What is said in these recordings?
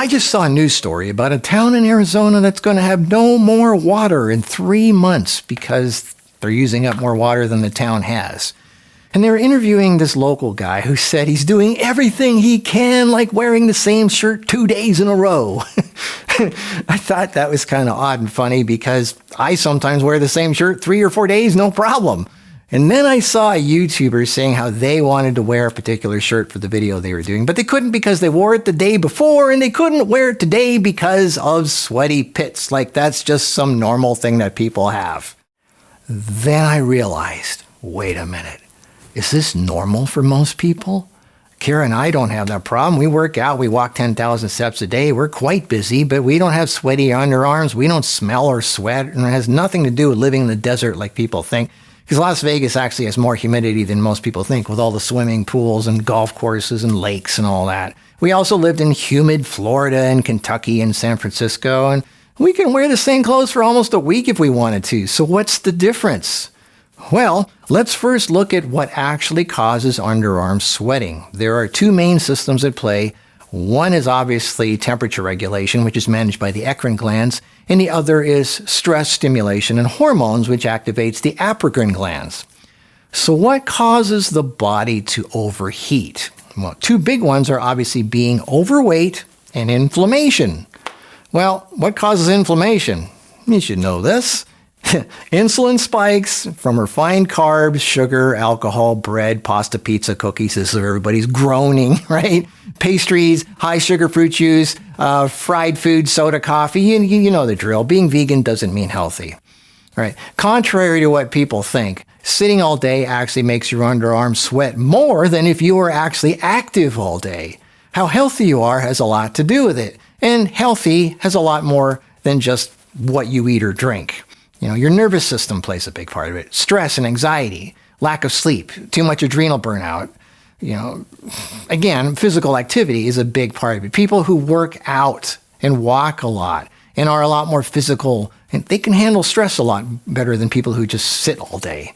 I just saw a news story about a town in Arizona that's going to have no more water in 3 months because they're using up more water than the town has. And they were interviewing this local guy who said he's doing everything he can, like wearing the same shirt 2 days in a row. I thought that was kind of odd and funny because I sometimes wear the same shirt 3 or 4 days, no problem. And then I saw a YouTuber saying how they wanted to wear a particular shirt for the video they were doing, but they couldn't because they wore it the day before, and they couldn't wear it today because of sweaty pits. Like that's just some normal thing that people have. Then I realized, wait a minute, is this normal for most people? Kara and I don't have that problem. We work out, we walk 10,000 steps a day. We're quite busy, but we don't have sweaty underarms. We don't smell or sweat, and it has nothing to do with living in the desert like people think. Because Las Vegas actually has more humidity than most people think, with all the swimming pools and golf courses and lakes and all that. We also lived in humid Florida and Kentucky and San Francisco, and we can wear the same clothes for almost a week if we wanted to. So what's the difference? Well, let's first look at what actually causes underarm sweating. There are two main systems at play. One is obviously temperature regulation, which is managed by the eccrine glands, and the other is stress stimulation and hormones, which activates the apocrine glands. So what causes the body to overheat? Well, two big ones are obviously being overweight and inflammation. Well, what causes inflammation? You should know this. Insulin spikes from refined carbs, sugar, alcohol, bread, pasta, pizza, cookies. This is where everybody's groaning, right? Pastries, high sugar fruit juice, fried food, soda, coffee. You know the drill. Being vegan doesn't mean healthy, right? Contrary to what people think, sitting all day actually makes your underarms sweat more than if you were actually active all day. How healthy you are has a lot to do with it. And healthy has a lot more than just what you eat or drink. You know, your nervous system plays a big part of it. Stress and anxiety, lack of sleep, too much adrenal burnout. You know, again, physical activity is a big part of it. People who work out and walk a lot and are a lot more physical, and they can handle stress a lot better than people who just sit all day.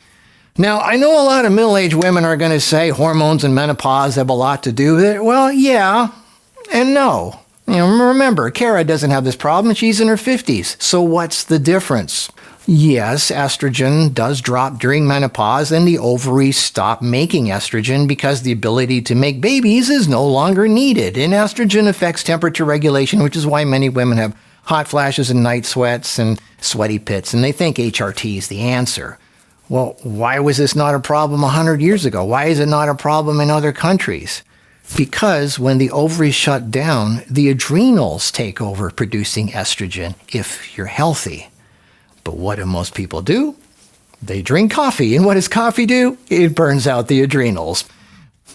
Now, I know a lot of middle-aged women are going to say hormones and menopause have a lot to do with it. Well, yeah and no. You know, remember, Kara doesn't have this problem. She's in her 50s. So what's the difference? Yes, estrogen does drop during menopause, and the ovaries stop making estrogen because the ability to make babies is no longer needed. And estrogen affects temperature regulation, which is why many women have hot flashes and night sweats and sweaty pits, and they think HRT is the answer. Well, why was this not a problem 100 years ago? Why is it not a problem in other countries? Because when the ovaries shut down, the adrenals take over producing estrogen if you're healthy. But what do most people do? They drink coffee. And what does coffee do? It burns out the adrenals.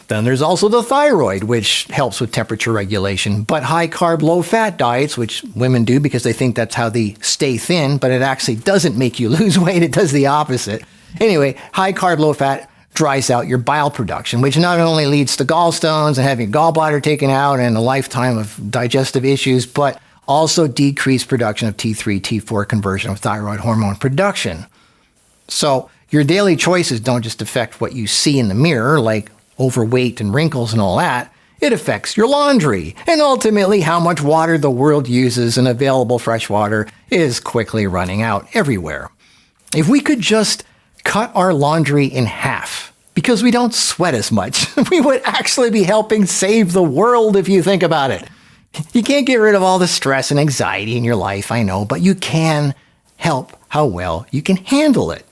Then there's also the thyroid, which helps with temperature regulation. But high-carb, low-fat diets, which women do because they think that's how they stay thin, but it actually doesn't make you lose weight. It does the opposite. Anyway, high-carb, low-fat dries out your bile production, which not only leads to gallstones and having your gallbladder taken out and a lifetime of digestive issues, but also decreased production of T3, T4 conversion of thyroid hormone production. So your daily choices don't just affect what you see in the mirror, like overweight and wrinkles and all that. It affects your laundry and ultimately how much water the world uses, and available fresh water is quickly running out everywhere. If we could just cut our laundry in half because we don't sweat as much, we would actually be helping save the world if you think about it. You can't get rid of all the stress and anxiety in your life, I know, but you can help how well you can handle it.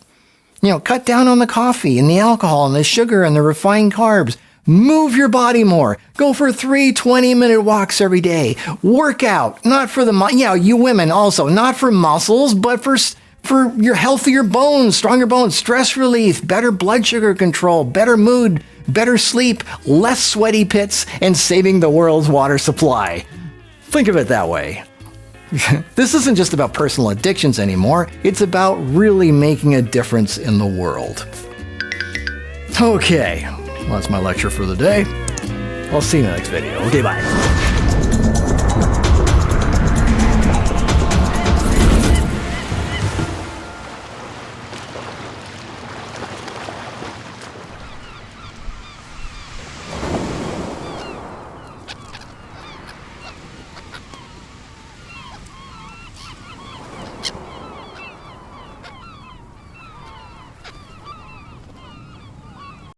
You know, cut down on the coffee and the alcohol and the sugar and the refined carbs. Move your body more. Go for 3 20-minute walks every day. Work out, not for you women also, not for muscles, but for your healthier bones, stronger bones, stress relief, better blood sugar control, better mood, better sleep, less sweaty pits, and saving the world's water supply. Think of it that way. This isn't just about personal addictions anymore. It's about really making a difference in the world. Okay, well, that's my lecture for the day. I'll see you in the next video. Okay, bye.